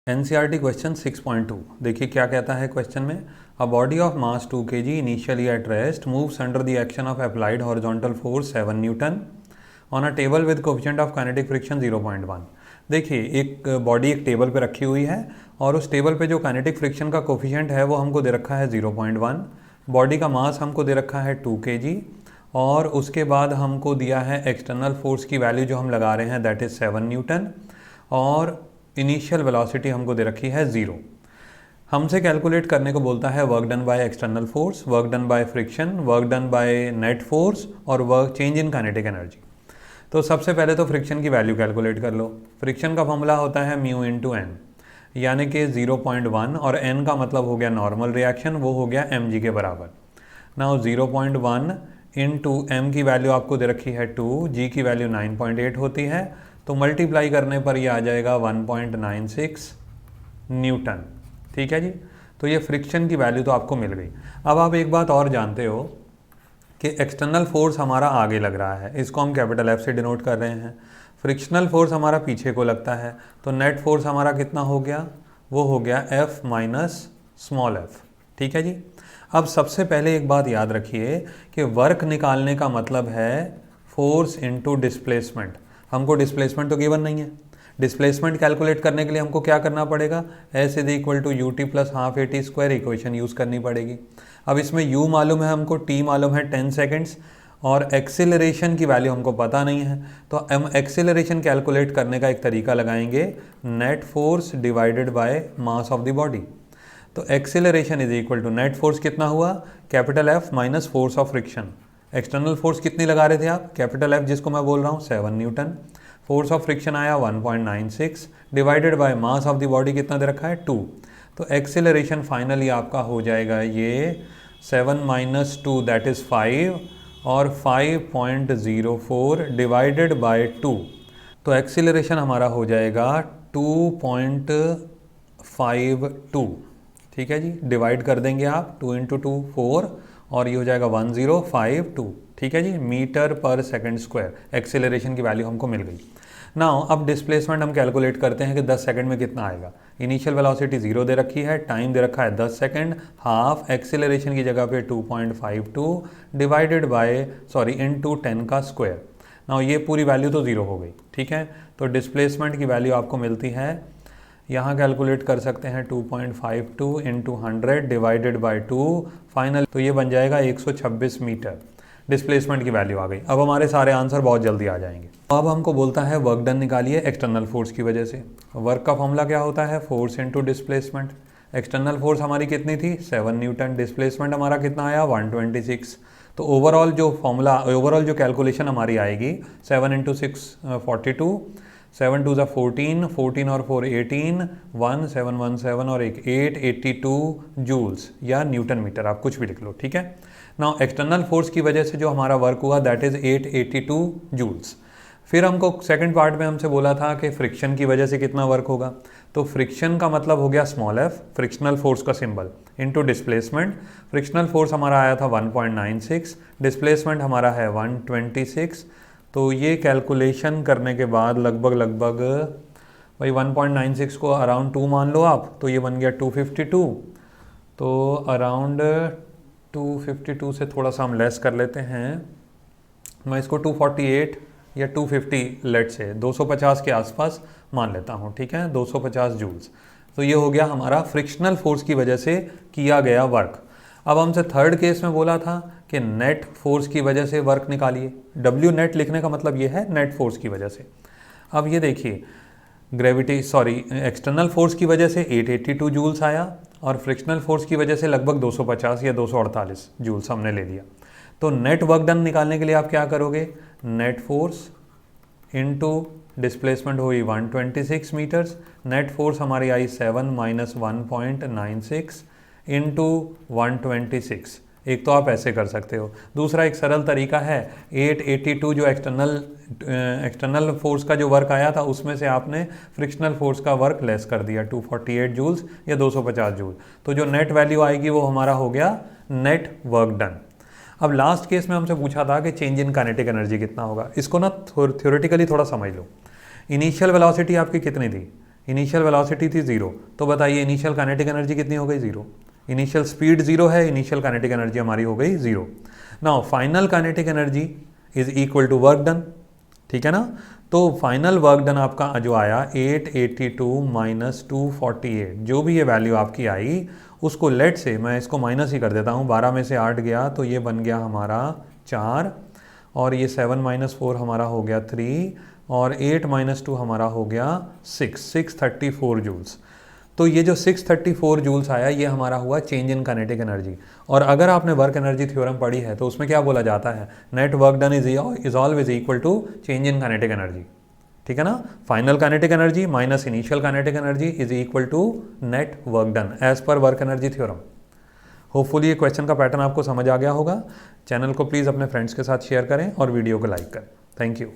NCERT question 6.2 देखिए क्या कहता है क्वेश्चन में। A body of mass 2 kg initially at rest moves under the action of applied horizontal force 7 Newton on a table with coefficient of kinetic friction 0.1। देखिए एक body एक table पे रखी हुई है और उस टेबल पे जो काइनेटिक फ्रिक्शन का कोफिशिएंट है वो हमको दे रखा है 0.1। बॉडी का मास हमको दे रखा है 2 kg और उसके बाद हमको दिया है एक्सटर्नल फोर्स की वैल्यू जो हम लगा रहे हैं दैट इज़ 7 न्यूटन और इनिशियल वेलोसिटी हमको दे रखी है 0। हमसे कैलकुलेट करने को बोलता है work done by external force, work done by friction, work done by net force और work change in kinetic energy. तो सबसे पहले तो फ्रिक्शन की वैल्यू कैलकुलेट कर लो। फ्रिक्शन का फॉर्मूला होता है म्यू इंटू एन, यानी कि 0.1 और एन का मतलब हो गया नॉर्मल रिएक्शन, वो हो गया mg के बराबर। नाउ 0.1 इंटू एम की वैल्यू आपको दे रखी है 2, जी की वैल्यू 9.8 होती है, तो मल्टीप्लाई करने पर ये आ जाएगा 1.96 न्यूटन। ठीक है जी, तो ये फ्रिक्शन की वैल्यू तो आपको मिल गई। अब आप एक बात और जानते हो कि एक्सटर्नल फोर्स हमारा आगे लग रहा है, इसको हम कैपिटल एफ से डिनोट कर रहे हैं। फ्रिक्शनल फोर्स हमारा पीछे को लगता है, तो नेट फोर्स हमारा कितना हो गया, वो हो गया एफ माइनस स्मॉल एफ। ठीक है जी। अब सबसे पहले एक बात याद रखिए कि वर्क निकालने का मतलब है फोर्स इनटू डिस्प्लेसमेंट। हमको डिस्प्लेसमेंट तो गिवन नहीं है। डिस्प्लेसमेंट कैलकुलेट करने के लिए हमको क्या करना पड़ेगा, S is equal to U T plus half A T square equation use करनी पड़ेगी। अब इसमें u मालूम है हमको, t मालूम है 10 सेकेंड्स और एक्सेलरेशन की वैल्यू हमको पता नहीं है, तो हम एक्सेलरेशन कैलकुलेट करने का एक तरीका लगाएंगे, net force divided by mass of the body. तो acceleration is equal to net force कितना हुआ, capital F minus force of friction. External force कितनी लगा रहे थे आप, कैपिटल एफ जिसको मैं बोल रहा हूँ 7 न्यूटन। फोर्स ऑफ फ्रिक्शन आया 1.96 divided by mass of the body कितना दे रखा है 2। तो एक्सेलरेशन फाइनली आपका हो जाएगा ये 7 माइनस 2 दैट इज़ 5 और 5.04 डिवाइडेड बाय 2। तो एक्सेलरेशन हमारा हो जाएगा 2.52। ठीक है जी, डिवाइड कर देंगे आप, 2 इंटू 2 4 और ये हो जाएगा 1052। ठीक है जी, मीटर पर सेकंड स्क्वायर। एक्सेलरेशन की वैल्यू हमको मिल गई। नाउ अब डिस्प्लेसमेंट हम कैलकुलेट करते हैं कि 10 सेकंड में कितना आएगा। इनिशियल वेलोसिटी 0 दे रखी है, टाइम दे रखा है 10 सेकंड, हाफ एक्सेलरेशन की जगह पे 2.52 डिवाइडेड बाय इनटू 10 का स्क्वायर। नाउ ये पूरी वैल्यू तो 0 हो गई। ठीक है, तो डिस्प्लेसमेंट की वैल्यू आपको मिलती है, यहाँ कैलकुलेट कर सकते हैं 2.52 इंटू 100 डिवाइडेड बाई 2 फाइनल, तो ये बन जाएगा 126 मीटर। डिस्प्लेसमेंट की वैल्यू आ गई। अब हमारे सारे आंसर बहुत जल्दी आ जाएंगे। अब हमको बोलता है वर्क डन निकालिए एक्सटर्नल फोर्स की वजह से। वर्क का फॉर्मूला क्या होता है, force into displacement. External force हमारी कितनी थी 7 न्यूटन, डिस्प्लेसमेंट हमारा कितना आया 126। तो ओवरऑल जो फॉर्मूला, ओवरऑल जो कैलकुलेशन हमारी आएगी 7 इंटू 6 42, 7 2 14, 14 और 4 18, 1717 और 882 जूल्स या न्यूटन मीटर, आप कुछ भी लिख लो। ठीक है, नाउ एक्सटर्नल फोर्स की वजह से जो हमारा वर्क हुआ दैट इज़ 882 जूल्स। फिर हमको सेकंड पार्ट में हमसे बोला था कि फ्रिक्शन की वजह से कितना वर्क होगा, तो फ्रिक्शन का मतलब हो गया स्मॉल एफ, फ्रिक्शनल फोर्स का symbol, into displacement. Frictional force हमारा आया था 1.96, डिस्प्लेसमेंट हमारा है 126। तो ये कैलकुलेशन करने के बाद लगभग भाई 1.96 को अराउंड 2 मान लो आप, तो ये बन गया 252। तो अराउंड 252 से थोड़ा सा हम लेस कर लेते हैं, मैं इसको 248 या 250 लेट से 250 के आसपास मान लेता हूँ। ठीक है, 250 जूल्स। तो ये हो गया हमारा फ्रिक्शनल फोर्स की वजह से किया गया वर्क। अब हमसे थर्ड केस में बोला था कि नेट फोर्स की वजह से वर्क निकालिए। डब्ल्यू नेट लिखने का मतलब ये है नेट फोर्स की वजह से। अब ये देखिए एक्सटर्नल फोर्स की वजह से 882 जूल्स आया और फ्रिक्शनल फोर्स की वजह से लगभग 250 या 248 जूल्स हमने ले लिया। तो नेट वर्क डन निकालने के लिए आप क्या करोगे, नेट फोर्स इनटू डिस्प्लेसमेंट हुई 126 मीटर्स, नेट फोर्स हमारी आई 7 माइनस 1.96 इंटू 126। एक तो आप ऐसे कर सकते हो, दूसरा एक सरल तरीका है 882 जो एक्सटर्नल फोर्स का जो वर्क आया था उसमें से आपने फ्रिक्शनल फोर्स का वर्क लेस कर दिया 248 जूल्स या 250 जूल, तो जो नेट वैल्यू आएगी वो हमारा हो गया नेट वर्क डन। अब लास्ट केस में हमसे पूछा था कि चेंज इन काइनेटिक एनर्जी कितना होगा। इसको ना थ्योरेटिकली थोड़ा समझ लो। इनिशियल वेलोसिटी आपकी कितनी थी, इनिशियल वेलोसिटी थी 0, तो बताइए इनिशियल काइनेटिक एनर्जी कितनी हो गई 0। इनिशियल स्पीड 0 है, इनिशियल काइनेटिक एनर्जी हमारी हो गई 0। Now final kinetic energy is equal to work done, ठीक है ना। तो फाइनल वर्क डन आपका जो आया 882 माइनस 248, जो भी ये वैल्यू आपकी आई उसको लेट से मैं इसको माइनस ही कर देता हूँ, 12 में से 8 गया तो ये बन गया हमारा 4, और ये 7 माइनस 4 हमारा हो गया 3, और 8 माइनस 2 हमारा हो गया 634 जूल्स। तो ये जो 634 जूल्स आया ये हमारा हुआ चेंज इन काइनेटिक एनर्जी। और अगर आपने वर्क एनर्जी थ्योरम पढ़ी है तो उसमें क्या बोला जाता है, net work done is always equal to change in kinetic energy, ठीक है ना। Final kinetic energy minus initial kinetic energy is equal to net work done as per work energy theorem. Hopefully ये क्वेश्चन का pattern आपको समझ आ गया होगा। Channel को प्लीज़ अपने फ्रेंड्स के साथ शेयर करें और वीडियो को लाइक करें। Thank you.